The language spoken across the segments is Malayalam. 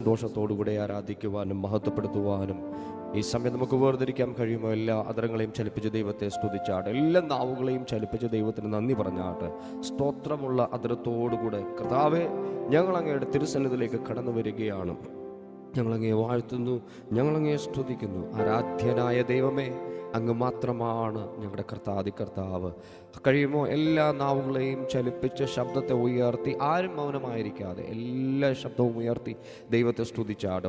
സന്തോഷത്തോടുകൂടെ ആരാധിക്കുവാനും മഹത്വപ്പെടുത്തുവാനും ഈ സമയം നമുക്ക് വേർതിരിക്കാൻ കഴിയുമോ? എല്ലാ അധരങ്ങളെയും ചലിപ്പിച്ച് ദൈവത്തെ സ്തുതിച്ചാട്ടെ. എല്ലാ നാവുകളെയും ചലിപ്പിച്ച് ദൈവത്തിന് നന്ദി പറഞ്ഞാട്ടെ. സ്തോത്രമുള്ള അധരത്തോടുകൂടെ കർത്താവേ, ഞങ്ങളങ്ങയുടെ തിരുസന്നിധിയിലേക്ക് കടന്നു വരികയാണ്. ഞങ്ങളങ്ങയെ വാഴ്ത്തുന്നു, ഞങ്ങളങ്ങയെ സ്തുതിക്കുന്നു. ആരാധ്യനായ ദൈവമേ, അങ്ങ് മാത്രമാണ് ഞങ്ങളുടെ കർത്താവ്. കഴിയുമോ എല്ലാ നാവുകളെയും ചലിപ്പിച്ച് ശബ്ദത്തെ ഉയർത്തി, ആരും മൗനമായിരിക്കാതെ എല്ലാ ശബ്ദവും ഉയർത്തി ദൈവത്തെ സ്തുതിച്ചാട്.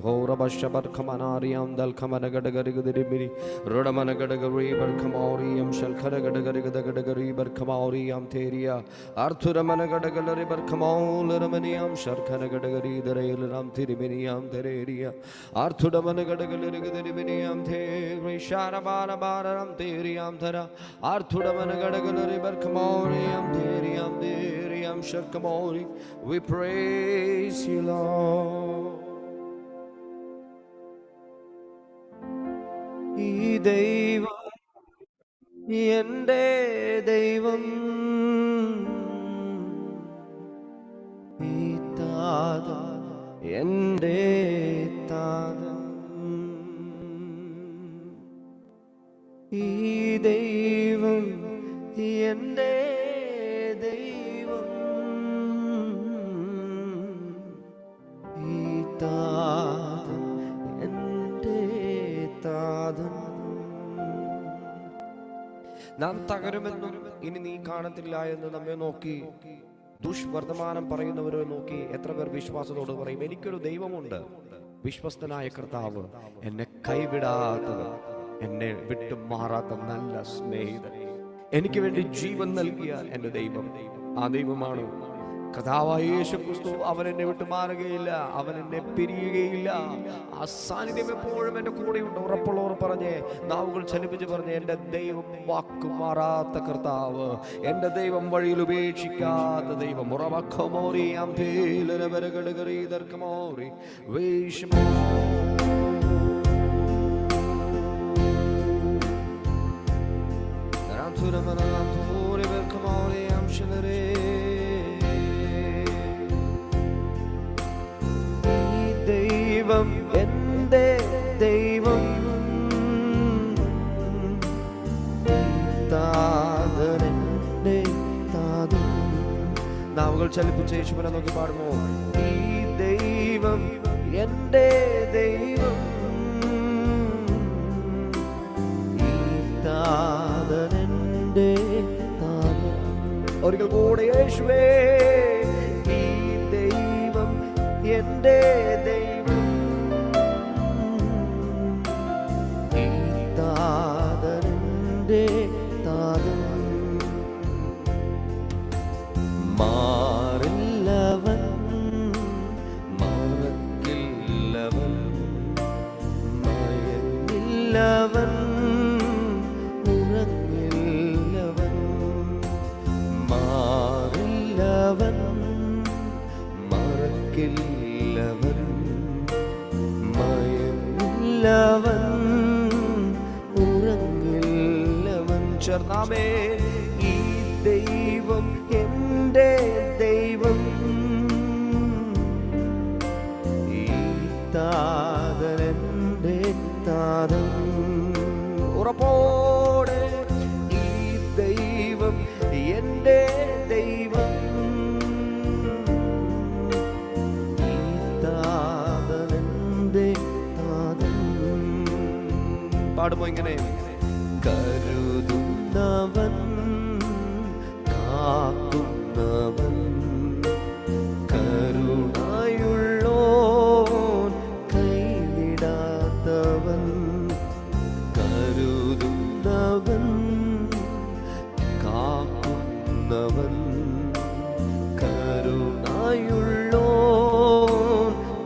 We praise you, Lord. ഈ ദൈവം എൻ്റെ ദൈവം, ഈ താതൻ എൻ്റെ താതൻ. ഈ ദൈവം എൻ്റെ ദൈവം, ഈ താതൻ എൻ്റെ താതൻ. നാം തകരുമെന്നും ഇനി നീ കാണത്തില്ല എന്ന് നമ്മെ നോക്കി ദുഷ്വർത്തമാനം പറയുന്നവരെ നോക്കി എത്ര പേർ വിശ്വാസത്തോട് പറയും, എനിക്കൊരു ദൈവമുണ്ട്, വിശ്വസ്തനായ കർത്താവ്, എന്നെ കൈവിടാത്തവൻ, എന്നെ വിട്ടു മാറാത്ത നല്ല സ്നേഹിതൻ, എനിക്ക് വേണ്ടി ജീവൻ നൽകിയ എൻ്റെ ദൈവം. ആ ദൈവമാണ് കർത്താവായ യേശുക്രിസ്തു. അവൻ എന്നെ വിട്ടു മാറുകയില്ല, അവൻ എന്നെ പിരിയുകയില്ല. ആ സാന്നിധ്യം എപ്പോഴും എൻ്റെ കൂടെയുണ്ട്. ഉറപ്പുള്ളവർ പറഞ്ഞേ, നാവുകൾ ചലിപ്പിച്ച് പറഞ്ഞേ, എൻ്റെ ദൈവം വാക്കു മാറാത്ത കർത്താവ്, എൻ്റെ ദൈവം വഴിയിൽ ഉപേക്ഷിക്കാത്ത ദൈവം. ദൈവം എൻ്റെ ദൈവം, താതൻ എൻ്റെ താതൻ. നാവുകൾ ചലിപ്പിച്ച് യേശുവിനെ നോക്കി പാടുമോ? ഈ ദൈവം എൻ്റെ ദൈവം, ഈ താതൻ എൻ്റെ താതൻ. ഒരിക്കൽ കൂടെ യേശുവേ, ഈ ദൈവം എൻ്റെ ദൈവം, ഈ താതൻ എൻ്റെ താതൻ. മാറില്ലവൻ, മറക്കില്ലവൻ, മയങ്ങില്ലവൻ, ഉറങ്ങില്ലവൻ. മാറില്ലവൻ, മറക്കില്ലവൻ, മയങ്ങില്ലവൻ, ഉറങ്ങില്ലവൻ. ചേർന്നാമേ, ഈ ദൈവം എൻ്റെ ദൈവം, ഈ താതൻ എൻ്റെ താതൻ. ഉറപ്പോടെ ഈ ദൈവം എൻ്റെ ദൈവം, ഈ താതൻ എൻ്റെ താതൻ. പാടുമോ ഇങ്ങനെ? കരുതുന്നവൻ, കാക്കുന്നവൻ, കരുണയുള്ളോൻ, കൈവിടാത്തവൻ. കരുതുന്നവൻ, കാക്കുന്നവൻ, കരുണയുള്ളോൻ,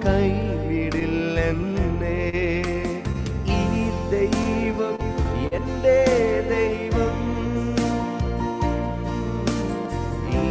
കൈവിടില്ലെന്നേ. ഈ ദൈവം എൻ്റെ ദൈവം, ഈ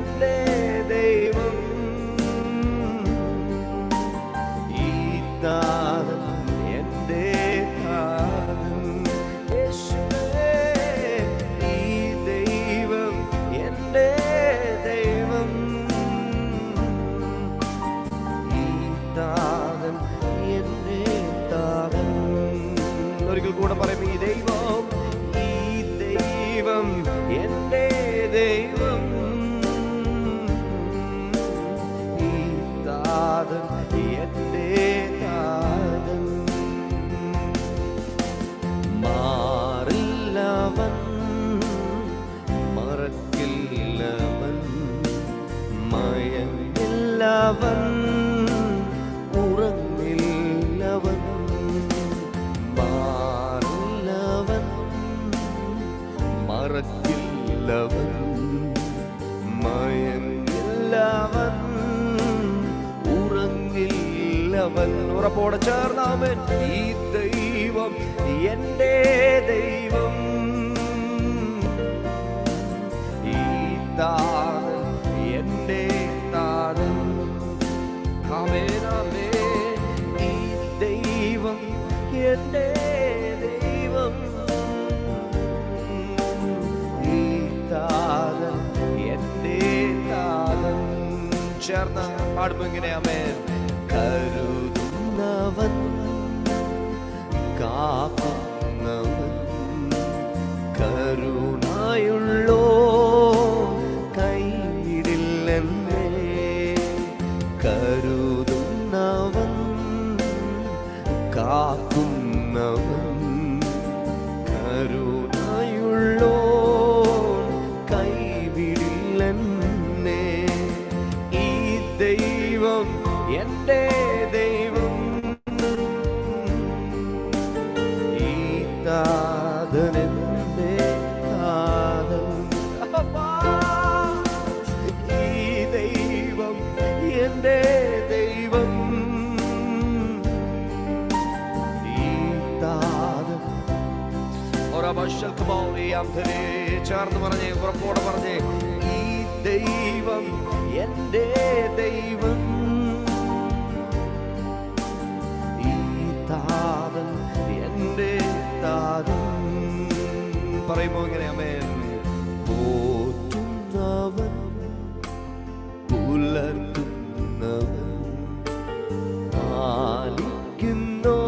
എന്റെ ദൈവം, ഈ താതൻ എന്റെ താതൻ. യേശുവേ, ഈ ദൈവം എന്റെ ദൈവം, ഈ താതൻ എന്റെ താതൻ. ഒരിക്കൽ കൂടെ പറയും, ഈ ദൈവം, ഈ ദൈവം എന്റെ ദൈവം, ഈ താതൻ എന്റെ താതൻ. മാറില്ലവൻ, മറക്കില്ലവൻ, മയങ്ങില്ലവൻ, ഉറങ്ങില്ലവൻ. മാറില്ലവൻ, മറക്കില്ലവൻ, മയങ്ങില്ലവൻ, ഉറങ്ങില്ലവൻ. ഉറപ്പോടെ ചേർന്നാമൻ. ഈ ദൈവം എന്റെ ദൈവം, ഈ താതൻ എന്റെ താതൻ. ആമേൻ, ആമേൻ. ഈ ദൈവം എന്റെ ദൈവം, ഈ താതൻ എന്റെ താതൻ. ചേർന്ന് പാടുമ്പോ ഇങ്ങനെ ആമേൻ. കരുതുന്നവൻ, കാക്കുന്നവൻ, കരുണായുള്ളോ കൈവിടില്ലെന്നേ. കരുതുന്നവൻ, കാക്കുന്നവൻ, കരുണായുള്ളോ കൈവിടില്ലെന്നേ. ഈ ദൈവം എന്റെ ദൈവം, ഈ താതൻ എന്റെ താതൻ. ഈ ദൈവം എന്റെ ദൈവം, ഈ താതൻ. ചേർന്ന് പറഞ്ഞേ, ഉറപ്പോടെ പറഞ്ഞേ, ഈ ദൈവം എന്റെ ദൈവം, ഈ താതൻ എന്റെ താതൻ. പറയുമ്പോ ഇങ്ങനെ ആമേൻ. പോറ്റുന്നവൻ, പുലർത്തുന്നവൻ, പാലിക്കുന്നോ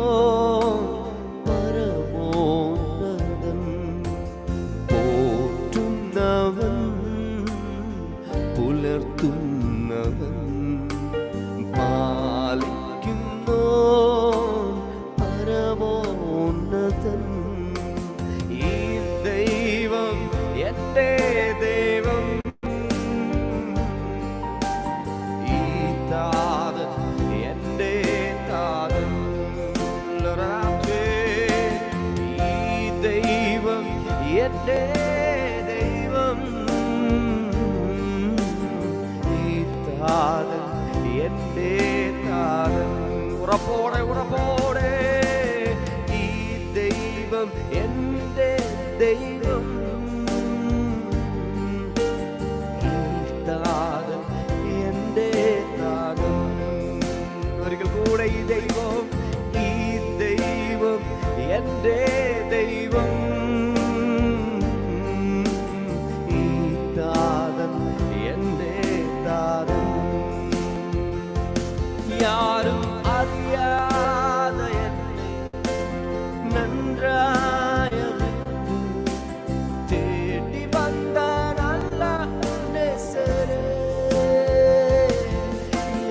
പരമോന്നതൻ. പോറ്റുന്നവൻ, പുലർത്തുന്നവൻ, പാലിക്കുന്നോ പരമോന്നതൻ. ഈ ദൈവം എന്റെ ദൈവം, ഈ താതൻ എന്റെ താതൻ. ഈ ദൈവം എന്റെ ദൈവം, ഈ താതൻ എന്റെ താതൻ. ഉറപ്പോടെ, ഉറപ്പോടെ. ഈ ദൈവം എന്റെ ദൈവം, ഈ താതൻ എന്റെ താതൻ. ഒരിക്കൽ കൂടെ. ഈ ദൈവം, ഈ ദൈവം എന്റെ ദൈവം, ഈ താതൻ എന്റെ താതൻ. யாரும் அறியாத என்னை நன்றாய் அறிந்து தேடி வந்த நல்ல நேசரே.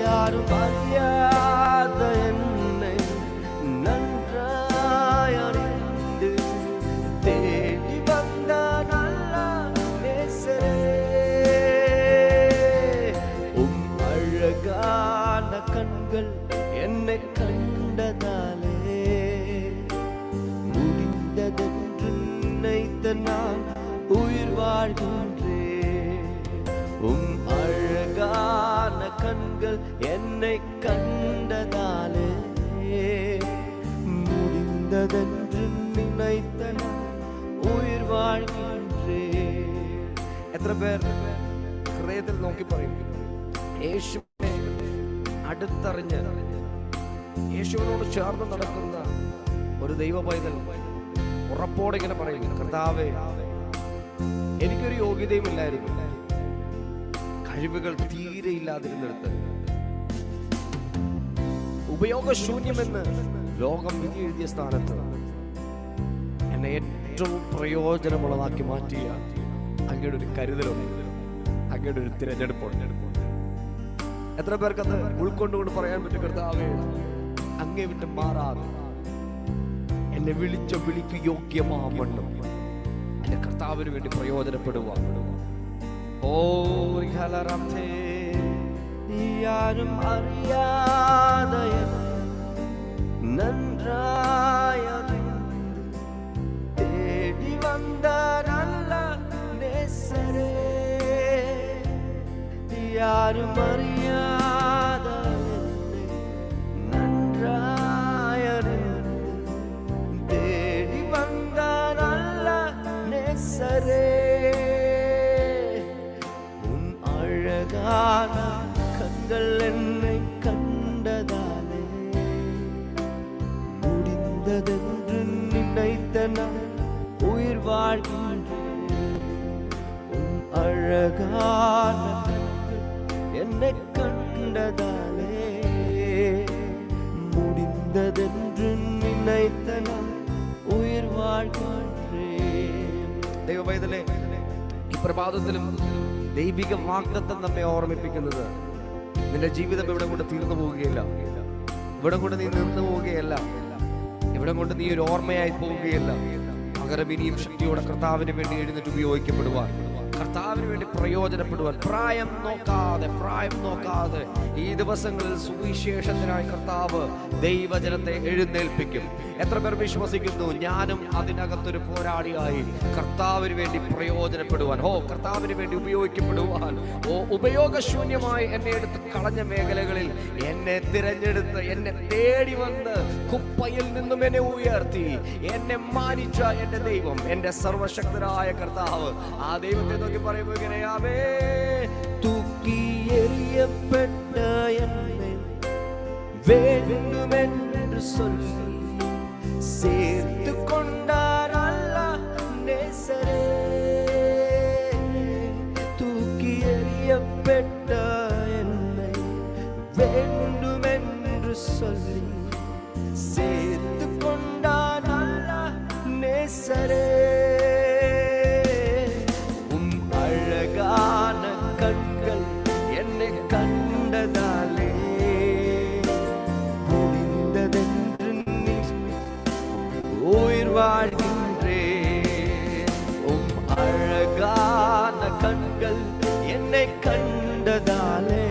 யாரும் அறியாத என்னை நன்றாய் அறிந்து தேடி வந்த நல்ல நேசரே. அழகான கண்கள் என்னை கண்டதாலே முடிந்ததென்று நினைத்த நான் உயிர் வாழ்கின்றேன். அழகான கண்கள் என்னை கண்டதாலே முடிந்ததென்று நினைத்த நான் உயிர் வாழ்கின்றேன். எத்தனை பேர் ഹൃദയത്തിൽ നോക്കി പറയും, യേശുവിനെ അടുത്തറിഞ്ഞ് യേശുവിനോട് ചേർന്ന് നടക്കുന്ന ഒരു ദൈവ പൈതൽ ഉറപ്പോടെ ഇങ്ങനെ പറയും, കർത്താവേ, എനിക്കൊരു യോഗ്യതയും ഇല്ലായിരുന്നു, കഴിവുകൾ തീരെ ഇല്ലാതിരുന്നിടത്ത്, ഉപയോഗശൂന്യമെന്ന് ലോകം വിധി എഴുതിയ സ്ഥാനത്ത് എന്നെ ഏറ്റവും പ്രയോജനമുള്ളതാക്കി മാറ്റിയ അങ്ങയുടെ ഒരു കരുതലുണ്ട്, അങ്ങയുടെ ഒരു തിരഞ്ഞെടുപ്പുണ്ട്. എത്ര പേർക്കത് ഉൾക്കൊണ്ടുകൊണ്ട് പറയാൻ പറ്റും, കർത്താവേ, അങ്ങേ വിട്ട് മാറാതെ എന്നെ വിളിച്ച വിളിക്ക് യോഗ്യമാവണ്ണം എന്റെ കർത്താവിന് വേണ്ടി പ്രയോജനപ്പെടുവാൻ. ഓ യാരും അറിയാതെ നன்றாய் തേടി വന്ന നല്ല നേസരേ, യാരും അറിയാതെ നன்றாய் തേടി വന്ന നല്ല നേസരേ, ഉൻ അഴകാന கண்கள் என்னை கண்டதாலே முடிந்ததென்று நினைத்த நான் உயிர் வாழ்கின்றேன். உன் அழகான என்னை கண்டதாலே முடிந்ததென்று நினைத்த நான் உயிர் வாழ்கின்றேன். ദൈവ പൈതലേ, ഈ പ്രഭാതത്തിലും ദൈവിക വാഗ്ദത്തം നമ്മെ ഓർമ്മിപ്പിക്കുന്നത്, നിന്റെ ജീവിതം ഇവിടെ കൊണ്ട് തീർന്നു പോവുകയില്ല, ഇവിടെ കൊണ്ട് നീ നിന്നു പോവുകയല്ല, ഇവിടെ കൊണ്ട് നീ ഒരു ഓർമ്മയായി പോവുകയില്ല. പകരം ഇനിയും ശക്തിയോടെ കർത്താവിന് വേണ്ടി എഴുന്നേറ്റ് ഉപയോഗിക്കപ്പെടുവാൻ, കർത്താവിന് വേണ്ടി പ്രയോജനപ്പെടുവാൻ, പ്രായം നോക്കാതെ ഈ ദിവസങ്ങളിൽ സുവിശേഷത്തിനായി കർത്താവ് ദൈവജനത്തെ എഴുന്നേൽപ്പിക്കും. എത്ര പേർ വിശ്വസിക്കുന്നു, ഞാനും അതിനകത്തൊരു പോരാളിയായി കർത്താവിന് വേണ്ടി പ്രയോജനപ്പെടുവാൻ, കർത്താവിന് വേണ്ടി ഉപയോഗിക്കപ്പെടുവാൻ. ഉപയോഗശൂന്യമായി എന്നെ എടുത്ത് കളഞ്ഞ മേഖലകളിൽ എന്നെ തിരഞ്ഞെടുത്ത് എന്നെ തേടി വന്ന് കുപ്പയിൽ നിന്നും എന്നെ ഉയർത്തി എന്നെ മാനിച്ച എന്റെ ദൈവം, എന്റെ സർവശക്തനായ കർത്താവ്. ആ ദൈവത്തെ നോക്കി പറയുമ്പോൾ ഇങ്ങനെയാവേ, തൂക്കി എറിയപ്പെട്ട എന്നെ വേണ്ടുമെன்று சொல்லி சேர்த்து கொண்டார் அல்ல நேசரே, தூக்கி எறியப்பட்ட என்னை வேண்டுமென்று சொல்லி சேர்த்து கொண்டார் அல்ல நேசரே, உம் அழகான கண்கள் என்னை கண்டதாலே முடிந்ததென்று உயிர் வாழ்கின்றேன். உம் அழகான கண்கள் என்னை கண்டதாலே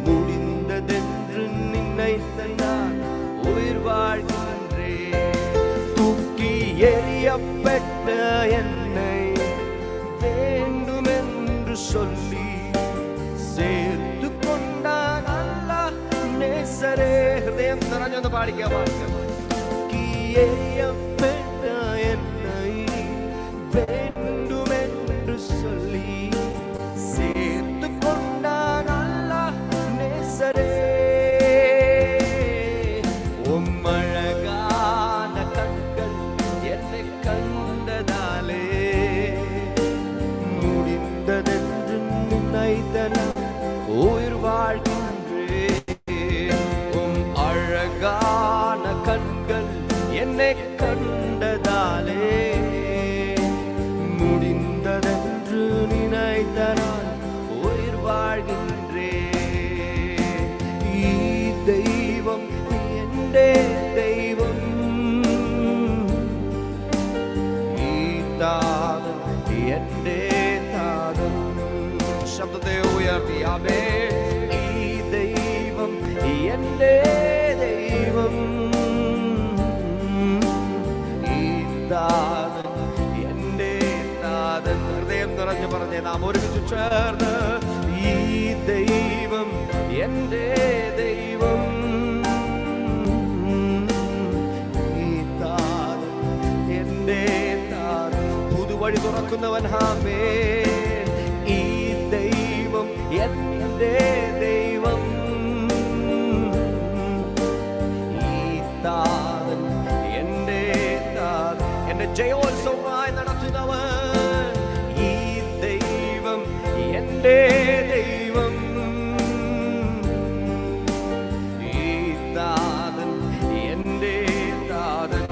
முடிந்ததென்று நினைத்த நான் உயிர் வாழ்கின்றேன். தூக்கி எறியப்பட்ட என்னை வேண்டுமென்று சொல்லி சேர்த்து கொண்டான் அல்லாஹ் நேசரே. ഹൃദയം നിറഞ്ഞൊന്ന് പാടിക്കാൻ எறியப்பட்ட என்னை வேண்டுமென்று சொல்லி சேர்த்து கொண்டான் அல்லாஹ் நேசரே, உம் அழகான கண்கள் என்னை கண்டதாலே முடிந்ததென்று நினைத்த நான் உயிர் வாழ்கின்றேன். உம் அழகான கண்கள் என்னை கண்டதாலே முடிந்ததென்று நினைத்த நான் உயிர் வாழ்கின்றேன். ഈ ദൈവം എൻ്റെ ദൈവം, ഈ താതൻ എൻ്റെ താതൻ. ശബ്ദത്തെ ഉയർത്തിയാവേ, ഈ ദൈവം എൻ്റെ ദൈവം, എന്റെ താതൻ. ഹൃദയം നിറഞ്ഞു പറഞ്ഞേ, നാം ഒരുമിച്ച് ചേർന്ന്, ഈ ദൈവം എന്റെ ദൈവം, ഈ താതൻ എന്റെ താതൻ. പുതുവഴി തുറക്കുന്നവൻ, ആമേൻ. ഈ എന്റെ ദൈവം, ഈ താതൻ എന്റെ താതൻ, എന്റെ ജയോത്സവമായി നടത്തുന്നവൻ, ഈ ദൈവം എന്റെ ദൈവം, ഈ താതൻ എന്റെ താതൻ.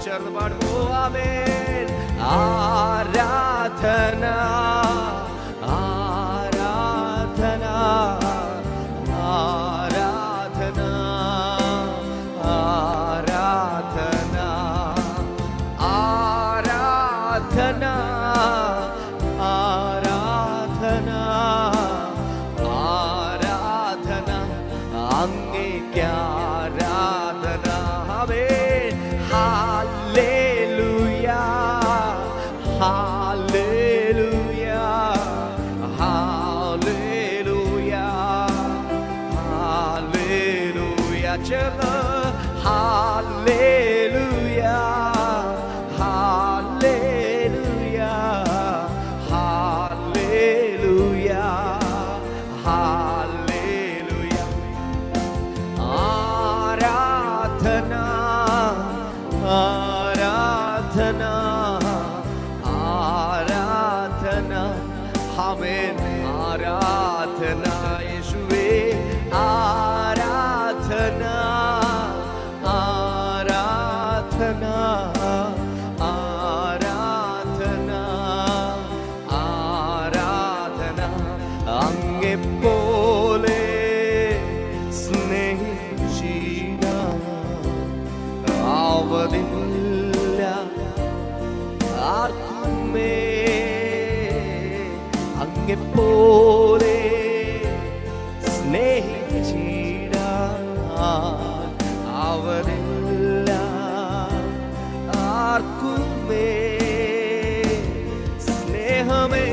ചേർന്ന് പാടുമോ? ആമേൻ. ആരാധന ആരാധന ആരാധന ആരാധന ആരാധന ആരാധന ആരാധന അങ്ങേക്ക് ആരാധന. ആമേൻ. ഹല്ലേലൂയ ഹല്ലേലൂയ ഹല്ലേലൂയ ഹല്ലേലൂയ. ചേർന്ന് ഹല്ലേലൂയ ഹല്ലേലൂയ ഹല്ലേലൂയ ഹല്ലേലൂയ. ആരാധന ആരാധന ആരാധന. ആമേൻ. ആരാധന യേശുവേ, ആരാധന ആരാധന ആരാധന ആരാധന. അങ്ങെപ്പോലെ സ്നേഹിച്ചിടാൻ ആവതില്ല ആർക്കുമേ, അങ്ങെപ്പോലെ സ്നേഹിച്ചിടാൻ ആവതില്ല ആർക്കുമേ. സ്നേഹമേ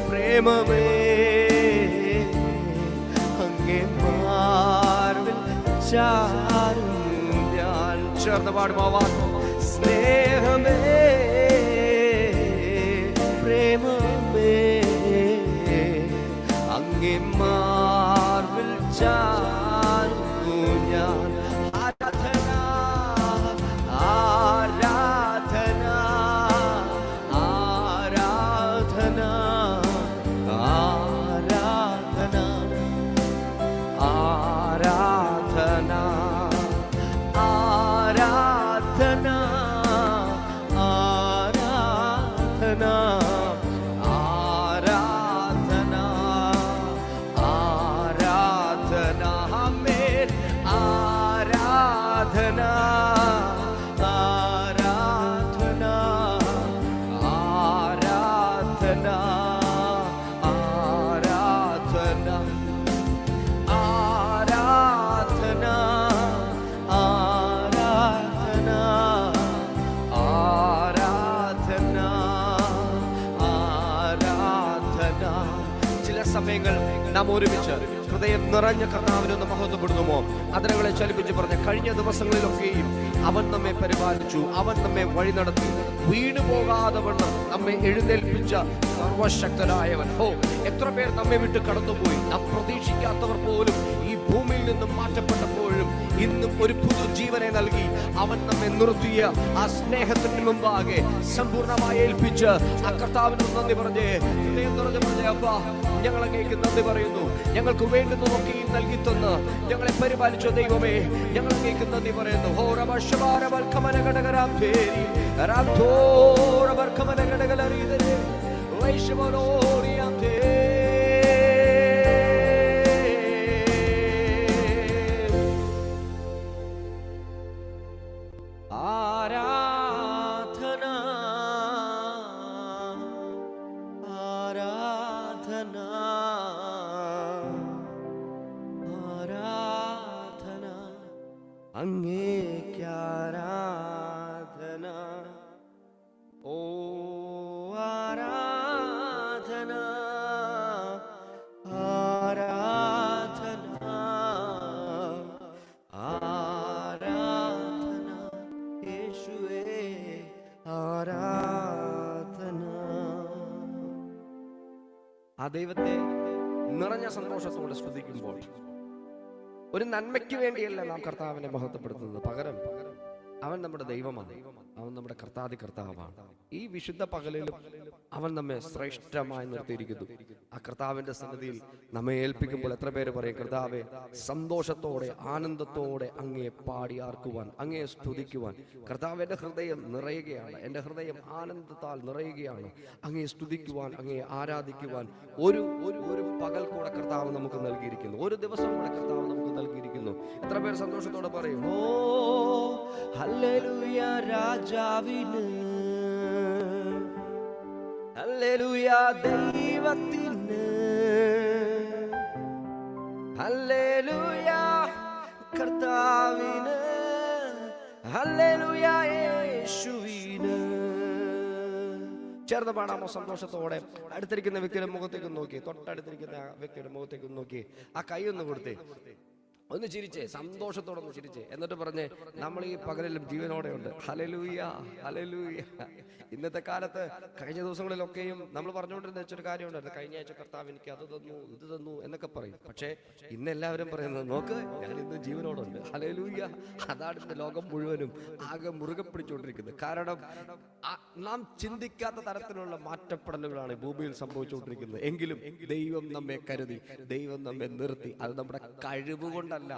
പ്രേമമേ അങ്ങേ മാർവിൽ ചാരും ഞാൻ. ചേർന്ന് പാടുമോ? സ്നേഹമേ പ്രേമമേ അങ്ങേ മാർവിൽ ചാരുന്നു ഞാൻ. ആരാധന ആരാധന ആരാധന ആരാധന ആരാധന ആരാധന ആരാധന ആരാധന ആരാധന. ആമേൻ. ആരാധന ആരാധന ആരാധന ആരാധന ആരാധന ആരാധന ആരാധന ആരാധന. ചില സമയങ്ങൾ നാം ഒരുമിച്ച് ഹൃദയം നിറഞ്ഞ കർത്താവിനൊന്ന് മഹത്വപ്പെടുന്നുമോ? അതിനങ്ങളെ ചലിപ്പിച്ച് പറഞ്ഞ കഴിഞ്ഞ ദിവസങ്ങളിലൊക്കെയും അവൻ നമ്മെ പരിപാലിച്ചു, അവൻ നമ്മെ വഴി നടത്തി, വീണു പോകാതെ വണ്ണം നമ്മെ എഴുന്നേൽപ്പിച്ച സർവശക്തനായവൻ. എത്ര പേർ നമ്മെ വിട്ട് കടന്നുപോയി. നാം പ്രതീക്ഷിക്കാത്തവർ പോലും ഈ ഭൂമിയിൽ നിന്നും മാറ്റപ്പെട്ടപ്പോഴും ഇന്നും ഒരു പുതുജീവനെ നൽകി അവൻ നമ്മെ നിർത്തിയ ആ സ്നേഹത്തിന് മുമ്പാകെ സമ്പൂർണ്ണമായി ഏൽപ്പിച്ച് ആ കർത്താവിന് നന്ദി പറഞ്ഞേ, ഹൃദയം നിറഞ്ഞു പറഞ്ഞേ, അപ്പാ ഞങ്ങൾ അങ്ങേക്ക് നന്ദി പറയുന്നു. ഞങ്ങൾക്ക് വേണ്ടുന്നതൊക്കെ നൽകി തന്ന് ഞങ്ങളെ പരിപാലിച്ച ദൈവമേ, ഞങ്ങൾ അങ്ങേക്ക് നന്ദി പറയുന്നു. ആരാധന ആരാധന ആരാധന അങ്ങേക്ക് ആരാധന. ഓ ആരാധന ആരാധന ആരാധന യേശുവേ ആരാധന. ആ ദൈവത്തെ നിറഞ്ഞ സന്തോഷത്തോടെ സ്തുതിക്കുമ്പോൾ ഒരു നന്മയ്ക്ക് വേണ്ടിയല്ല നാം കർത്താവിനെ മഹത്വപ്പെടുത്തുന്നത്, പകരം അവൻ നമ്മുടെ ദൈവമാണ്, അവൻ നമ്മുടെ കർത്താവാണ്. ഈ വിശുദ്ധ പകലിലും അവൻ നമ്മെ ശ്രേഷ്ഠമായി നിർത്തിയിരിക്കുന്നു. ആ കർത്താവിന്റെ സന്നിധിയിൽ നമ്മെ ഏൽപ്പിക്കുമ്പോൾ എത്ര പേര് പറയും, കർത്താവെ, സന്തോഷത്തോടെ ആനന്ദത്തോടെ അങ്ങയെ പാടി ആർക്കുവാൻ, അങ്ങയെ സ്തുതിക്കുവാൻ. കർത്താവ്, എൻ്റെ ഹൃദയം നിറയുകയാണ്, എൻ്റെ ഹൃദയം ആനന്ദത്താൽ നിറയുകയാണ്. അങ്ങയെ സ്തുതിക്കുവാൻ, അങ്ങയെ ആരാധിക്കുവാൻ ഒരു പകൽ കൂടെ കർത്താവ് നമുക്ക് നൽകിയിരിക്കുന്നു, ഒരു ദിവസം കൂടെ കർത്താവ് നമുക്ക് നൽകിയിരിക്കുന്നു. എത്ര പേർ സന്തോഷത്തോടെ പറയും, ഓ ഹല്ലേലൂയ രാജാവിന്, ഹല്ലേലൂയ ദൈവത്തിന്, ഹല്ലേലൂയ കർത്താവിന്, ഹല്ലേലൂയ യേശുവിന്. ചേർന്ന് പാടാമോ സന്തോഷത്തോടെ? അടുത്തിരിക്കുന്ന വ്യക്തിയുടെ മുഖത്തേക്ക് നോക്കി, തൊട്ടടുത്തിരിക്കുന്ന വ്യക്തിയുടെ മുഖത്തേക്ക് നോക്കി, ആ കൈ ഒന്ന് കൊടുത്തേ, ഒന്ന് ചിരിച്ചേ, സന്തോഷത്തോടെ ഒന്ന് ചിരിച്ചേ. എന്നിട്ട് പറഞ്ഞേ, നമ്മൾ ഈ പകലിലും ജീവനോടെ ഉണ്ട്. Hallelujah, hallelujah. ഇന്നത്തെ കാലത്ത് കഴിഞ്ഞ ദിവസങ്ങളിലൊക്കെയും നമ്മൾ പറഞ്ഞുകൊണ്ടിരുന്ന വെച്ചൊരു കാര്യമുണ്ടായിരുന്നു, കഴിഞ്ഞ ആഴ്ച കർത്താവ് എനിക്ക് അത് തന്നു, ഇത് തന്നു എന്നൊക്കെ പറയും. പക്ഷേ ഇന്ന് എല്ലാവരും പറയുന്നത്, നോക്ക്, ഞാൻ ഇന്ന് ജീവനോടുണ്ട്. ഹല്ലേലൂയ. അതാണ് ഇന്ന് ലോകം മുഴുവനും ആകെ മുറുകെ പിടിച്ചുകൊണ്ടിരിക്കുന്നത്. കാരണം നാം ചിന്തിക്കാത്ത തരത്തിലുള്ള മാറ്റപ്പെടലുകളാണ് ഭൂമിയിൽ സംഭവിച്ചുകൊണ്ടിരിക്കുന്നത്. എങ്കിലും ദൈവം നമ്മെ കരുതി, ദൈവം നമ്മെ നിർത്തി. അത് നമ്മുടെ കഴിവ് കൊണ്ടല്ല,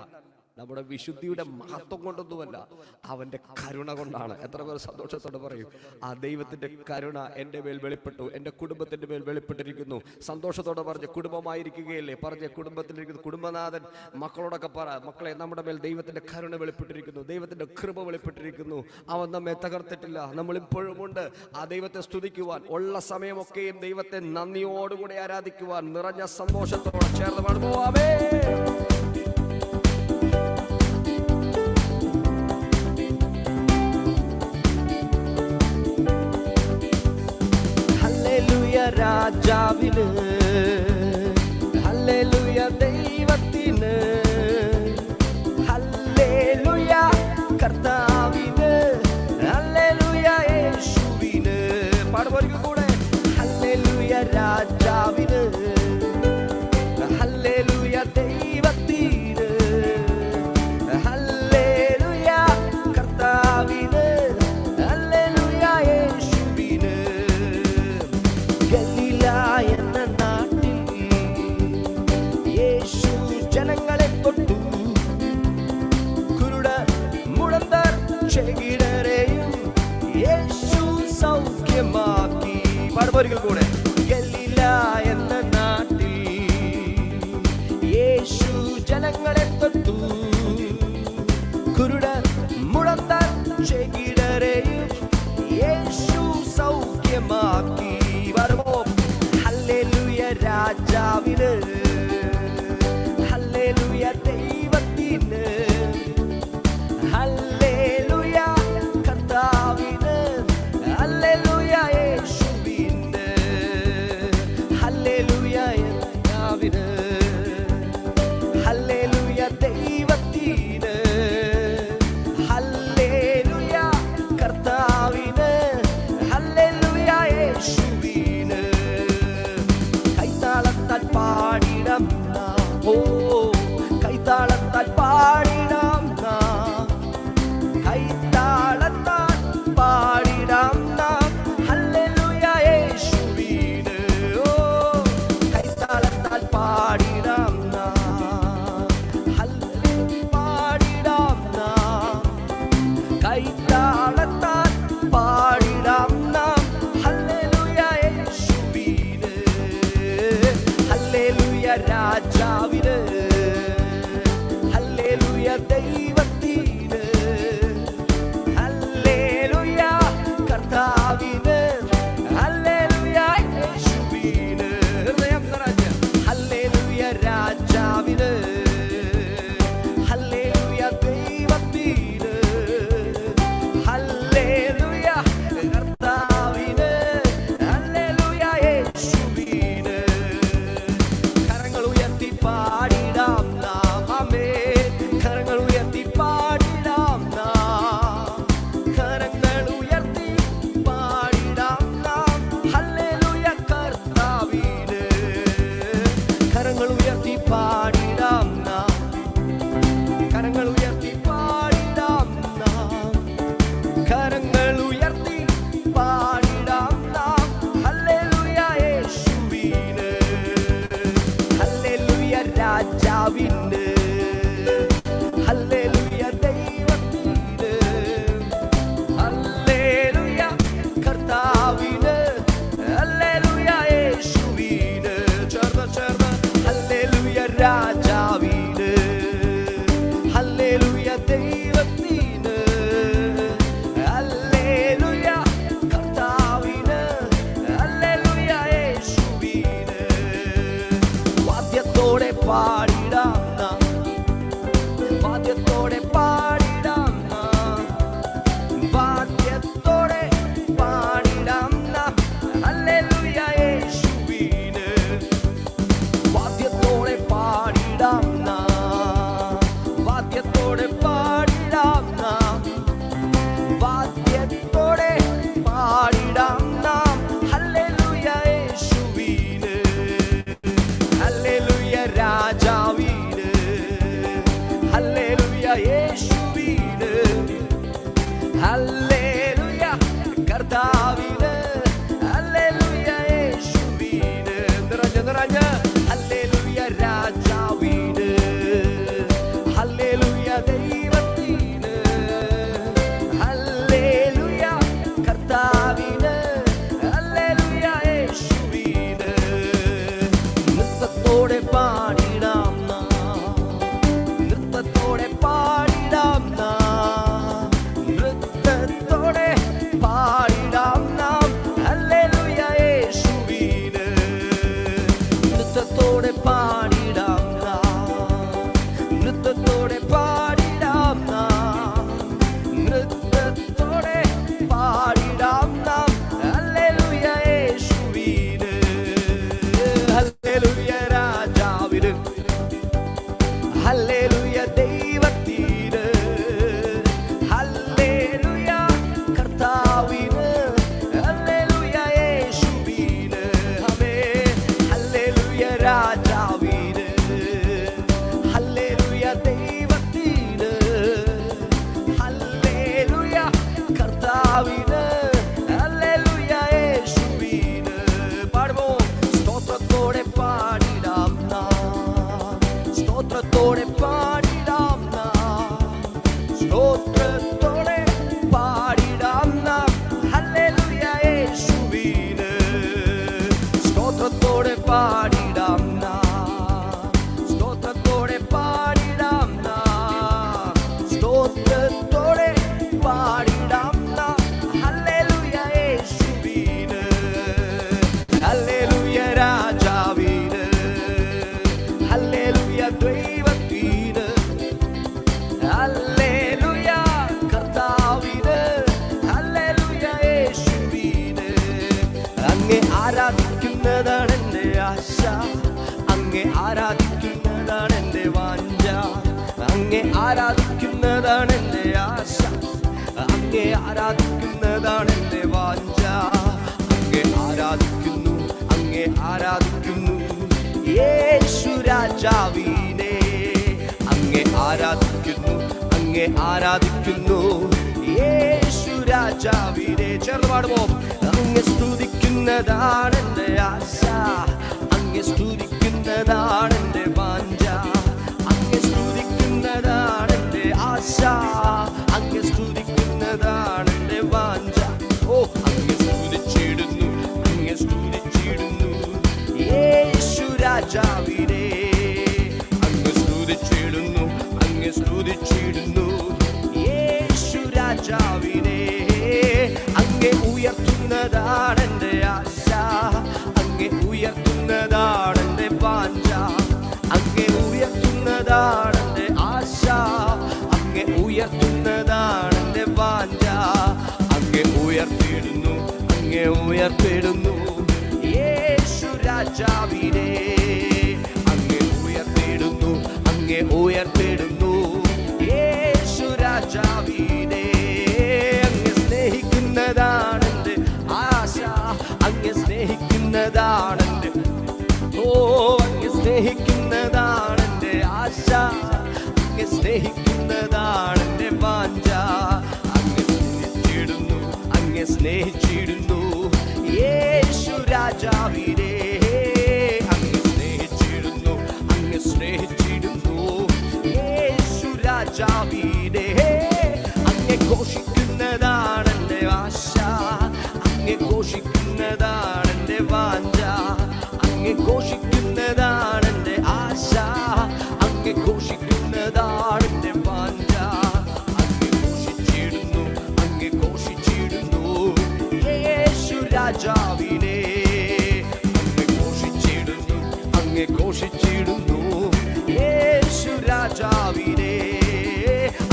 നമ്മുടെ വിശുദ്ധിയുടെ മഹത്വം കൊണ്ടൊന്നുമല്ല, അവന്റെ കരുണ കൊണ്ടാണ്. എത്ര പേർ സന്തോഷത്തോടെ പറയും, ആ ദൈവത്തിന്റെ കരുണ എൻ്റെ മേൽ വെളിപ്പെട്ടു, എൻ്റെ കുടുംബത്തിന്റെ മേൽ വെളിപ്പെട്ടിരിക്കുന്നു. സന്തോഷത്തോടെ പറഞ്ഞ്, കുടുംബമായിരിക്കുകയല്ലേ, പറഞ്ഞ് കുടുംബത്തിലിരിക്കുന്നു. കുടുംബനാഥൻ മക്കളോടൊക്കെ പറ, മക്കളെ, നമ്മുടെ മേൽ ദൈവത്തിന്റെ കരുണ വെളിപ്പെട്ടിരിക്കുന്നു, ദൈവത്തിന്റെ കൃപ വെളിപ്പെട്ടിരിക്കുന്നു. അവൻ നമ്മെ തകർത്തിട്ടില്ല, നമ്മൾ ഇപ്പോഴും ഉണ്ട്. ആ ദൈവത്തെ സ്തുതിക്കുവാൻ, ഉള്ള സമയമൊക്കെയും ദൈവത്തെ നന്ദിയോടുകൂടി ആരാധിക്കുവാൻ നിറഞ്ഞ സന്തോഷത്തോടെ ചേർന്ന് പാടുന്നു. ആമേൻ. രാജാവിന്, ഹല്ലേലൂയ ദൈവത്തിന്, ഹല്ലേലൂയ കർത്താവിന്, ഹല്ലേലൂയ യേശുവിന്. പാടുപോരിക്കും കൂടെ, ഹല്ലേലൂയ രാജാവിന്, ഹല്ലേലൂയ ദൈവത്തിന്, ഹല്ലേലൂയ കർത്താവിന്, ഹല്ലേലൂയ യേശുവിന്. എന്ന നാട്ടിൽ യേശു ജനങ്ങളെ തൊട്ടു, കുരുട മുടന്തർ ചെകിടരെയും യേശു സൗഖ്യമാക്കി. പാടുപോരിക്കൽ കൂടെ, ഗലീല എന്ന നാട്ടിൽ യേശു ജനങ്ങളെ തൊട്ടു, കുരുട മുടന്തർ ചെകിടരെയും യേശു സൗഖ്യമാക്കി. ഹല്ലേലൂയ രാജാവിന്, ഹല്ലേലൂയ ദൈവത്തിന്, ഹല്ലേലൂയ കർത്താവിന്, ഹല്ലേലൂയ യേശുവിന്, ഹല്ലേലൂയ കർത്താവിന്, ഹല്ലേലൂയ ദൈവത്തിന്, ഹല്ലേലൂയ കർത്താവിന്, ഹല്ലേലൂയ യേശുവിന്. കൈത്താളത്താൽ പാടിടാം നാം, ഓ കൈത്താളത്താൽ പാടിടാം നാം, കൈത്താളത്താൽ പാടിടാം നാം, ഹല്ലേലൂയ യേശുവിന്. ഓ കൈത്താളത്താൽ പാടിടാം നാം, ഹല്ലേലൂയ പാടിടാം നാം, കൈത്താളത്താൽ പാടിടാം നാം, ഹല്ലേലൂയ യേശുവിന്, ഹല്ലേലൂയ രാജാവിന്, ഹല്ലേലൂയ ദൈവത്തിന്, ഹല്ലേലൂയ കർത്താവിന്, ഹല്ലേലൂയ യേശുവിന്. ഹൃദയം നിറഞ്ഞ് ഹല്ലേലൂയ രാജാവിന്, ഹല്ലേലൂയ ദൈവത്തിന്, ഹല്ലേലൂയ കർത്താവിന്, ഹല്ലേലൂയ യേശുവിന്. കരങ്ങൾ ഉയർത്തി പാടിടാം നാം, ആമേൻ. കരങ്ങൾ ഉയർത്തി രാജാവിന്, ഹല്ലേലൂയ ദൈവത്തിന്, ഹല്ലേലൂയ കർത്താവിന്, ഹല്ലേലൂയ യേശുവിന്. ചേർന്ന് ഹല്ലേലൂയ രാജാവിന്, ഹല്ലേലൂയ ദൈവത്തിന്, ഹല്ലേലൂയ കർത്താവിന്, ഹല്ലേലൂയ യേശുവിന്. വാദ്യത്തോടെ പാടിടാം നാം, വാദ്യത്തോടെ പാടിടാം നാം, വാദ്യത്തോടെ പാടിടാം നാം, ഹല്ലേലൂയ യേശുവിന്. വാദ്യത്തോടെ പാടിടാം നാം, വാദ്യത്തോടെ പാടിടാം നാം, വാദ്യത്തോടെ പാടിടാം നാം, ഹല്ലേലൂയ യേശുവിന്, ഹല്ലേലൂയ രാജാവിന്, ഹല്ലേലൂയ യേശുവിന്, ഹല്ലേലൂയ കർത്താവിന്, ഹല്ലേലൂയ യേശുവിന്. നിറഞ്ഞ് ഹല്ലേലൂയ രാജാവിന്, ഹല്ലേലൂയ ദൈവത്തിന്, ഹല്ലേലൂയ കർത്താവിന്, ഹല്ലേലൂയ യേശുവിന്. നൃത്തത്തോടെ പാടിടാം നാം, നൃത്തത്തോടെ പാടിടാം നാം, നൃത്തത്തോടെ പാടിടാം നാം, ഹല്ലേലൂയ യേശുവിന്. നൃത്തത്തോടെ പാടിടാം നാം, നൃത്തത്തോടെ പാടിടാം നാം, നൃത്തത്തോടെ പാടിടാം നാം, ഹല്ലേലൂയ യേശുവിന്, ഹല്ലേലൂയ രാജാവിന്, ഹല്ലേലൂയ ദൈവത്തിന്, ഹല്ലേലൂയ കർത്താവിന്, ഹല്ലേലൂയ യേശുവിന്. ആമേൻ. ഹല്ലേലൂയ രാജാവിന്, ഹല്ലേലൂയ ദൈവത്തിന്, ഹല്ലേലൂയ കർത്താവിന്, ഹല്ലേലൂയ യേശുവിന്. പാടുമോ? സ്തോത്രത്തോടെ പാടിടാം നാം, സ്തോത്രത്തോടെ പാടിടാം നാം, സ്തോത്രത്തോടെ പാടിടാം നാം, ഹല്ലേലൂയ യേശുവിന്. സ്തോത്രത്തോടെ പാടിടാം നാം, സ്തോത്രത്തോടെ പാടിടാം നാം, സ്തോത്രത്തോടെ പാടിടാം നാം, ഹല്ലേലൂയ യേശുവിന്, ഹല്ലേലൂയ രാജാവിന്, ഹല്ലേലൂയ ദൈവത്തിന്, ഹല്ലേലൂയ കർത്താവിന്, ഹല്ലേലൂയ യേശുവിന്. അങ്ങേ ആരാധിക്കുന്നതാണ് എൻ്റെ ആശ, അങ്ങേ ആരാധിക്കുന്നതാണ് എൻ്റെ വാഞ്ച, അങ്ങേ ആരാധിക്കുന്നതാണ് എൻ്റെ ആശ, അങ്ങേ ആരാധിക്കുന്നതാണ് എൻ്റെ വാഞ്ച. അങ്ങേ ആരാധിക്കുന്നു, അങ്ങേ ആരാധിക്കുന്നു യേശു രാജാവിനെ, അങ്ങേ ആരാധിക്കുന്നു, അങ്ങേ ആരാധിക്കുന്നു യേശു രാജാവിനെ. ചേർന്ന് പാടുമോ? അങ്ങേ സ്തുതിക്കുന്നതാണ് എൻ്റെ ആശ, അങ്ങേ സ്തുതിക്കുന്നതാണ് എൻ്റെ വാഞ്ച, അങ്ങേ സ്തുതിക്കുന്നതാണ് എൻ്റെ ആശ, അങ്ങേ സ്തുതിക്കുന്നതാണ് എൻ്റെ വാഞ്ച. ഓ, അങ്ങേ സ്തുതിച്ചിടുന്നു, അങ്ങേ സ്തുതിച്ചിടുന്നു യേശു രാജാവിനെ, അങ്ങ് സ്തുതിച്ചിടുന്നു, അങ്ങ് സ്തുതിച്ചിടുന്നു യേശു രാജാവിനെ. അങ്ങേ ഉയർത്തുന്നതാണ് എൻ്റെ ആശ, അങ്ങേ ഉയർത്തുന്നതാണ് എൻ്റെ വാഞ്ച, അങ്ങേ ഉയർത്തുന്നതാണ് എൻ്റെ ആശ, അങ്ങേ ഉയർത്തുന്നതാണ് എൻ്റെ വാഞ്ച. അങ്ങേ ഉയർത്തിടുന്നു, അങ്ങേ ഉയർത്തിടുന്നു യേശു രാജാവിനെ, അങ്ങേ ഉയർത്തിടുന്നു, അങ്ങേ ഉയർത്തിടുന്നു യേശു രാജാവിനെ. അങ്ങേ സ്നേഹിക്കുന്നതാണ് എൻ്റെ ആശ, അങ്ങേ സ്നേഹിക്കുന്നതാണ് എൻ്റെ, ഓ അങ്ങേ സ്നേഹിക്കുന്നതാണ് എൻ്റെ ആശ, അങ്ങേ സ്നേഹിക്കുന്നതാണ് എൻ്റെ വാഞ്ച. അങ്ങേ സ്നേഹിച്ചിടുന്നു, അങ്ങേ സ്നേഹിച്ചിടുന്നു യേശു രാജാവിനെ. അങ്ങേ സ്നേഹിച്ചിടുന്നു, അങ്ങേ സ്നേഹിച്ചിടുന്നു ഘോഷിക്കുന്നതാണ് എൻ്റെ ആശ, അങ്ങേ ഘോഷിക്കുന്നതാണ് എൻ്റെ വാഞ്ച. അങ്ങേ ഘോഷിച്ചിടുന്നു, അങ്ങേ ഘോഷിച്ചിടുന്നു യേശു രാജാവിനെ. അങ്ങേ ഘോഷിച്ചിടുന്നു, അങ്ങേ ഘോഷിച്ചിടുന്നു യേശു രാജാവിനെ.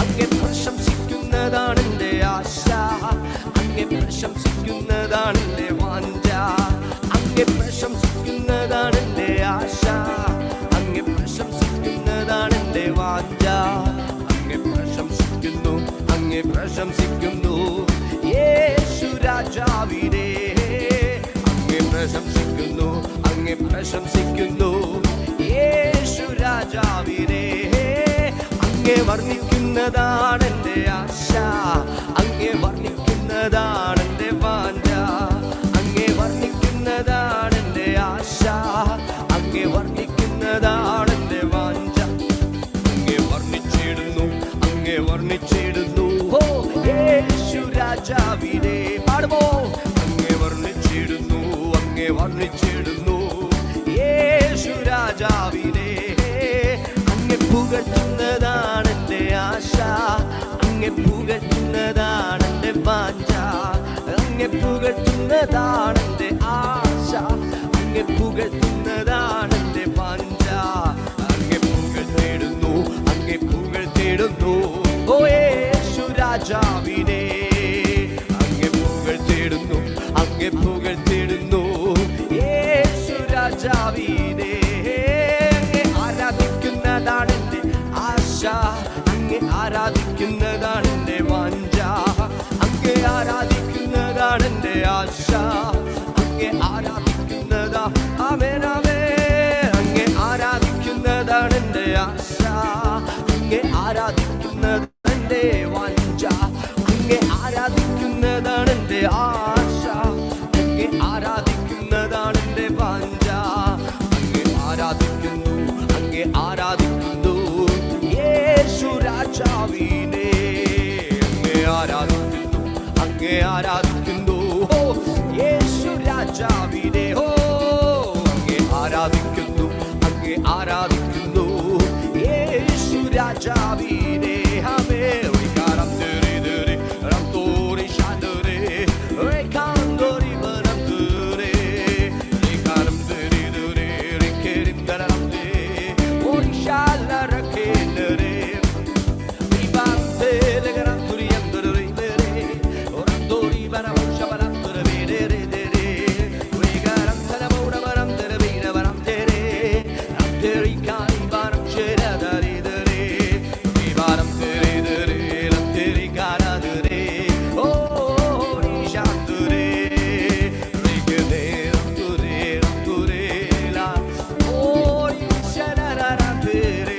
അങ്ങേ പ്രശംസിക്കുന്നതാണ് എൻ്റെ ആശ, അങ്ങേ പ്രശംസിക്കുന്നതാണ് എൻ്റെ വാഞ്ച. അങ്ങേ പ്രശംസിക്കുന്നതാണ് എൻ്റെ ആശ, അങ്ങേ പ്രശംസിക്കുന്നതാണ് എൻ്റെ വാഞ്ച. അങ്ങേ പ്രശംസിക്കുന്നു, അങ്ങേ പ്രശംസിക്കുന്നു യേശു രാജാവിനെ. അങ്ങേ പ്രശംസിക്കുന്നു, അങ്ങേ പ്രശംസിക്കുന്നു യേശു രാജാവിനെ. അങ്ങേ വർണ്ണിക്കുന്നതാണ് എൻ്റെ ആശ, അങ്ങേ വർണ്ണിക്കുന്നതാണ് എൻ്റെ വാഞ്ച. അങ്ങേ വർണ്ണിക്കുന്നതാണ് എൻ്റെ ആശ, അങ്ങേ വർണ്ണിക്കുന്നതാണ് എൻ്റെ വാഞ്ച. അങ്ങേ വർണ്ണിച്ചിടുന്നു, അങ്ങേ വർണ്ണിച്ചിടുന്നു ഓ യേശു രാജാവിനെ. പാടുമോ? അങ്ങേ വർണ്ണിച്ചിടുന്നു, അങ്ങേ വർണ്ണിച്ചിടുന്നു യേശു രാജാവിനെ. അങ്ങേ പുകഴ്ത്തുന്നതാണ് എൻ്റെ ആശ, അങ്ങേ പുകഴ്ത്തുന്നതാണ് എൻ്റെ വാഞ്ച. അങ്ങേ പുകഴ്ത്തുന്നതാണ് എൻ്റെ ആശ, അങ്ങേ പുകഴ്ത്തുന്നതാണ് എൻ്റെ വാഞ്ച. അങ്ങേ പുകഴ്ത്തിടുന്നു, അങ്ങേ പുകഴ്ത്തിടുന്നു ഓ യേശു രാജാവിനെ. അങ്ങേ പുകഴ്ത്തിടുന്നു, അങ്ങേ പുകഴ്ത്തിടുന്നു യേശു രാജാവിനെ. അങ്ങേ ആരാധിക്കുന്നതാണ് എൻ്റെ ആശ, അങ്ങേ ആരാധിക്കുന്നതാണ് എൻ്റെ വാഞ്ച. അങ്ങേ ആരാധിക്കുന്നതാണ് എൻ്റെ ആശ, അങ്ങേ ആരാധിക്കുന്നതാ ആമേൻ ആമേൻ. അങ്ങേ ആരാധിക്കുന്നതാണ് എൻ്റെ ആശ, അങ്ങേ ആരാധിക്കുന്നത് എൻ്റെ വാഞ്ച. അങ്ങേ ആരാധിക്കുന്നതാണ് എൻ്റെ ആശ, അങ്ങേ ആരാധിക്കുന്നതാണ് എൻ്റെ വാഞ്ച. അങ്ങേ ആരാധിക്കുന്നു, അങ്ങേ ആരാധിക്കുന്നു യേശു രാജാവിനെ. അങ്ങേ ആരാധിക്കുന്നു, അങ്ങേ ആരാധിക്കുന്നു ഓ യേശു രാജാവിനെ. ഓ അങ്ങേ ആരാധിക്കുന്നു, അങ്ങേ ആരാധിക്കുന്നു യേശു രാജാവിനെ. ഹമേ റികാരം ദരി ദരി റംതോരി ഷാദരെ റികാന്ദോരി വനം ദരെ റികാരം ദരി ദരി റികേരിം ദരംദേ ഓരിഷാല റകേനരെ വിബാന്ദേ ലഗരം തുരിയം ദരെ ദരെ ഓരംദോരി വനം ശബരം ദരെ ദരെ ദരെ റികാരം തലമോട വരം ദരെ വീര വരം ദരെ റംദരി കായി വരം ശര ദരെ ദരെ വിബാരം ദരെ ദരെ റംദരി കാര ദരെ ഓ ഓരിഷാദരെ റികദേ റംദുരേ റംദുരേ ലാ ഓരിഷനരരം ദരെ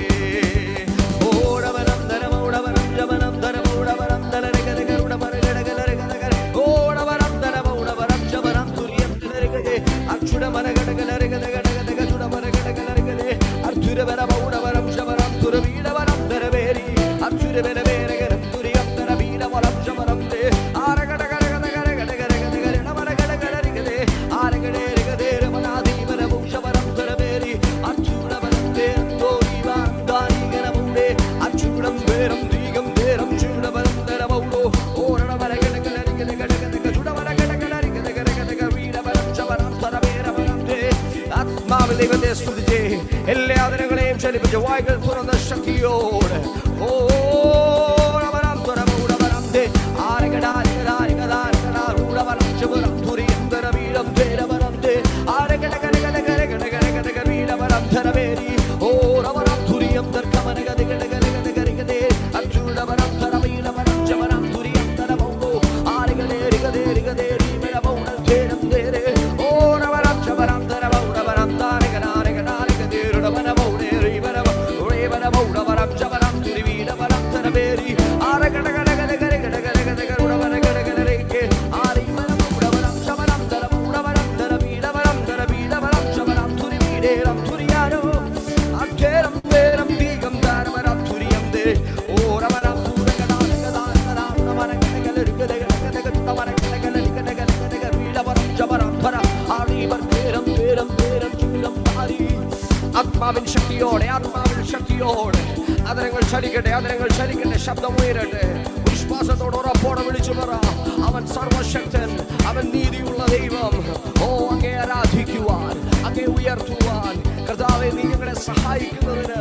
ഓടവരം ദരമോടവരം ജവനം ദരമോടവരം ദലരഗദ ഗരുഡ മരഗടഗലരഗദഗര ഓടവരം ദരമോടവരം ജവനം തുര്യം ദലരഗദേ അക്ഷുട മരഗടഗലരഗദഗടഗദ ഗുഡ മരഗടഗലരഗദേ അർജുരവര മൗടവരം ജവനം തുരവീടവരം ദരവേരി അർജുരവര വേരഗരം തുര്യം ദരവീടവരം ജവനം ദേ ആരഗടഗടഗദഗരഗദഗരഗദഗര മരഗടഗലരഗദേ ആരഗടേരഗദേ രമനാദീവരവും ജവനം ദരവേരി അർജുനവരം ദേ തോരി വാന്ദാരി ഗരമുടേ അർജുനം വേരം ദീകം വേരം ചൂടവരം ദരമൗടോ ഓരണ മരഗടഗലരഗദഗടഗദ ജുഡ മരഗടഗലരഗദഗരഗദ വീടവരം ജവനം ദരവേരവരം ദേ. ആത്മാവിൽ ദൈവത്തെ സ്തുതിച്ചേ, എല്ലാ ആദരങ്ങളെയും ചലിപ്പിച്ച് വായ്കൾ തുറന്ന ശക്തിയോട് ഓ വരം തുറമൂടവരം ദേ ആരഗടാരഗടാരഗടാരൂടവരം ജവനം തുരിയം ദരവീടം ദേരവരം ദേ ആരഗടഗടഗടഗരഗടഗരഗദ വീടവരം ധരവേരി ഓരവരം തുരിയം ദർക്കമനഗദഗടഗരഗദഗരഗദേ അർജുനവരം ധരവീടവരം ജവനം തുരിയം ദരമൗടോ ആരഗടേരിഗദേ രീമരമൗണ ധേരം ധേരേ ഓരവരം ജവനം ദരമൗടവരം താരഗടാരഗടാരഗദേരുടവനമൗടേ രീമരമ റേവനമൗടവരം ജവനം തുരിവീടവരം ധരവേരി ആരഗടഗടഗരഗടഗരഗദഗരുടവനഗടഗരഗേ ആരീമരമൗടവരം ജവനം ദരമൗടവരം ദരവീടവരം ദരവീടവരം ജവനം തുരിവീടേരം തുരിയാനോ അക്ഷരം വേരം ദീകം ദാരവരം തുരിയം ദേ ഓരവരം വീടവരം ജവനം ധര ആരീമർ തേരം തേരം തേരം ചൂലം ആത്മാവിൻ ശക്തിയോടെ അതരങ്ങൾ ചലിക്കട്ടെ, ശബ്ദമുയരട്ടെ. വിശ്വാസത്തോടെ ഉറപ്പോടെ വിളിച്ചു പറ, അവൻ സർവശക്തൻ, അവൻ നീതിയുള്ള ദൈവം. ഓ, അങ്ങേ ആരാധിക്കുവാൻ, അങ്ങേ ഉയർത്തുവാൻ കർത്താവേ, നീ ഞങ്ങളെ സഹായിക്കുന്നതിന്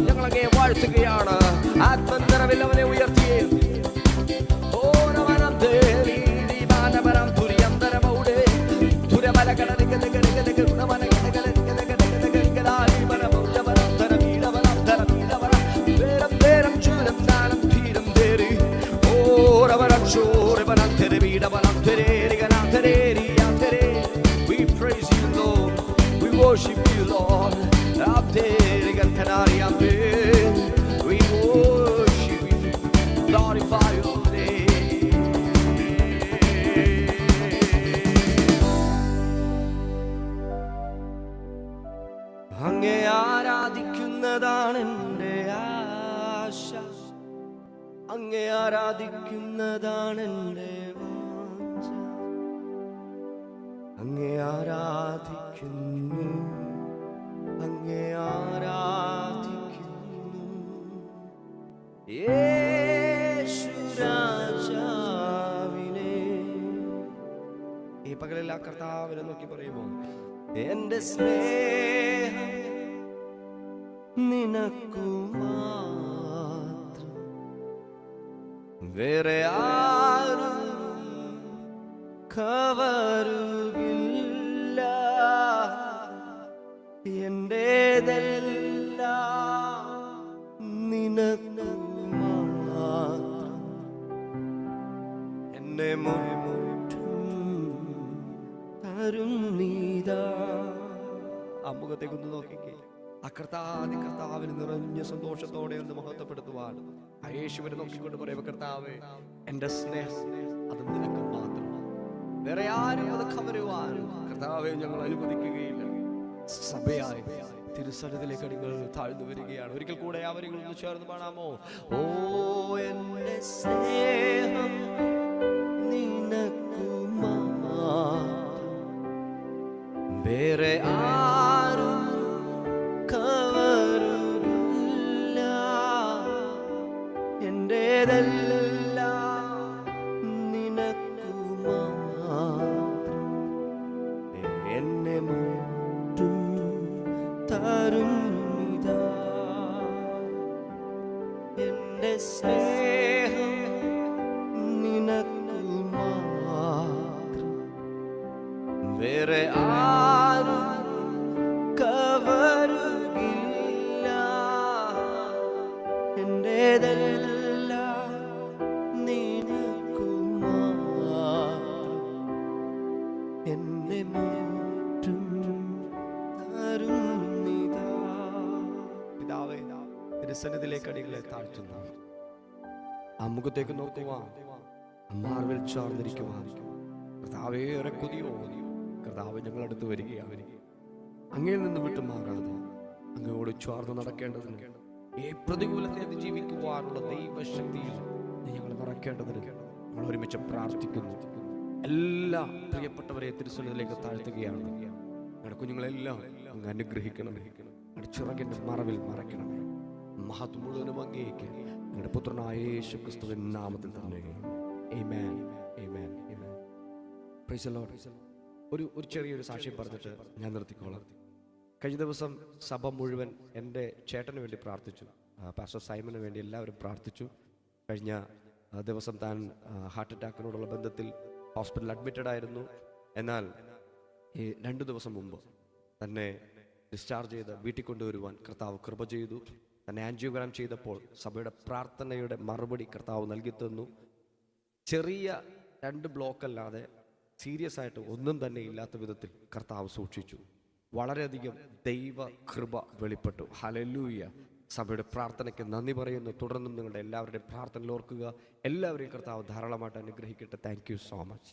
ഞങ്ങൾ അങ്ങേ വാഴ്ത്തുകയാണ്. ആത്മനിറവിൽ അവനെ ഉയർത്തിയേ. We praise you, Lord. We worship you, Lord. We worship you, glorify your name. അങ്ങേ ആരാധിക്കുന്നതാണ് എൻ്റെ ആശ, അങ്ങേ ആരാധിക്കുന്നതാണ് എൻ്റെ വാഞ്ച. അങ്ങേ ആരാധിക്കുന്നു, അങ്ങേ ആരാധിക്കുന്നു യേശുരാജാവിനെ. ഈ പകലിൽ ആ കർത്താവിനെ നോക്കി പറയുമോ, എന്റെ സ്നേഹം നിനക്കു മാത്രം, വേറെ ആരും കവരുകില്ല. എന്റേതെല്ലാം നിനക്കു മാത്രം, എന്നെ തരും നീതാ. ആ മുഖത്തേക്ക് ഒന്ന് നോക്കിക്കേ. കർത്താവിന് നിറഞ്ഞ സന്തോഷത്തോടെ ഒന്ന് മഹത്വപ്പെടുത്തുവാൻ ആ യേശുവിനെ നോക്കിക്കൊണ്ട് പറയുക, കർത്താവേ, എന്റെ സ്നേഹം അത് നിനക്ക് മാത്രം, വേറെ ആരും അത് കവരുവാൻ കർത്താവെ ഞങ്ങൾ അനുവദിക്കുകയില്ല. സഭയായി തിരുസന്നിധിയിലേക്ക് അടികൾ താഴ്ന്നു വരികയാണ്. ഒരിക്കൽ കൂടെ അവരിൽ ഒന്ന് ചേർന്ന് പാടാമോ? ഓ, എന്റെ സ്നേഹം നിനക്കു മാത്രം, വേറെ ആരും കവരുകില്ല. എന്റേതെല്ലാം നിനക്കു മാത്രം, എന്നെ മുറ്റും തരുന്നിതാ. എന്റെ സ്നേഹം നിനക്കു മാത്രം, വേറെ ആരും കവരുകില്ല. എന്റേതെല്ലാം നിനക്കു മാത്രം, എന്നെ മുറ്റും തരുന്നിതാ. പിതാവേ, തിരുസന്നിധിയിലേക്ക് അടികളെ താഴ്ത്തുന്നു. ആ മുഖത്തേക്ക് നോക്കുവാൻ, മാർവിൽ ചേർന്നിരിക്കുവാൻ കർത്താവേ ഏറെ കൊതിയോ. കർത്താവ് ഞങ്ങളടുത്ത് വരികയാണ്. അങ്ങയിൽ നിന്ന് വിട്ടുമാറാതെ അങ്ങയോട് ചേർന്ന് നടക്കേണ്ടതിന്, ഈ പ്രതികൂലത്തെ അതിജീവിക്കുവാനുള്ള ദൈവശക്തിയിൽ ഞങ്ങൾ നടക്കേണ്ടതിന് ഞങ്ങൾ ഒരുമിച്ച് പ്രാർത്ഥിക്കുന്നു. എല്ലാ പ്രിയപ്പെട്ടവരെ തിരുസന്നിധിയിലേക്ക് താഴ്ത്തുകയാണ്. ഞങ്ങളുടെ കുഞ്ഞുങ്ങളെല്ലാം അങ്ങ് അനുഗ്രഹിക്കണം, ചിറകിന്റെ മറവിൽ മറയ്ക്കണമേ. മഹത്വം മുഴുവനും അങ്ങേക്ക് ഞങ്ങളുടെ പുത്രനായ യേശു ക്രിസ്തുവിന്റെ നാമത്തിൽ തന്നെ. ആമേൻ, ആമേൻ, ആമേൻ. Praise the Lord. ഒരു ചെറിയൊരു സാക്ഷ്യം പറഞ്ഞിട്ട് ഞാൻ നിർത്തിക്കോളാം. കഴിഞ്ഞ ദിവസം സഭ മുഴുവൻ എൻ്റെ ചേട്ടന് വേണ്ടി പ്രാർത്ഥിച്ചു. പാസ്റ്റർ സൈമന് വേണ്ടി എല്ലാവരും പ്രാർത്ഥിച്ചു. കഴിഞ്ഞ ദിവസം താൻ ഹാർട്ട് അറ്റാക്കിനോടുള്ള ബന്ധത്തിൽ ഹോസ്പിറ്റലിൽ അഡ്മിറ്റഡ് ആയിരുന്നു. എന്നാൽ ഈ 2 ദിവസം മുമ്പ് തന്നെ ഡിസ്ചാർജ് ചെയ്ത് വീട്ടിൽ കൊണ്ടുവരുവാൻ കർത്താവ് കൃപ ചെയ്തു. തന്നെ ആൻജിയോഗ്രാം ചെയ്തപ്പോൾ സഭയുടെ പ്രാർത്ഥനയുടെ മറുപടി കർത്താവ് നൽകി തന്നു. ചെറിയ 2 ബ്ലോക്ക് അല്ലാതെ സീരിയസ് ആയിട്ട് ഒന്നും തന്നെ ഇല്ലാത്ത വിധത്തിൽ കർത്താവ് സൂക്ഷിച്ചു. വളരെയധികം ദൈവ കൃപ വെളിപ്പെട്ടു. ഹല്ലേലൂയ. സഭയുടെ പ്രാർത്ഥനയ്ക്ക് നന്ദി പറയുന്നു. തുടർന്നും നിങ്ങളുടെ എല്ലാവരുടെയും പ്രാർത്ഥനയിൽ ഓർക്കുക. എല്ലാവരെയും കർത്താവ് ധാരാളമായിട്ട് അനുഗ്രഹിക്കട്ടെ. Thank you so much.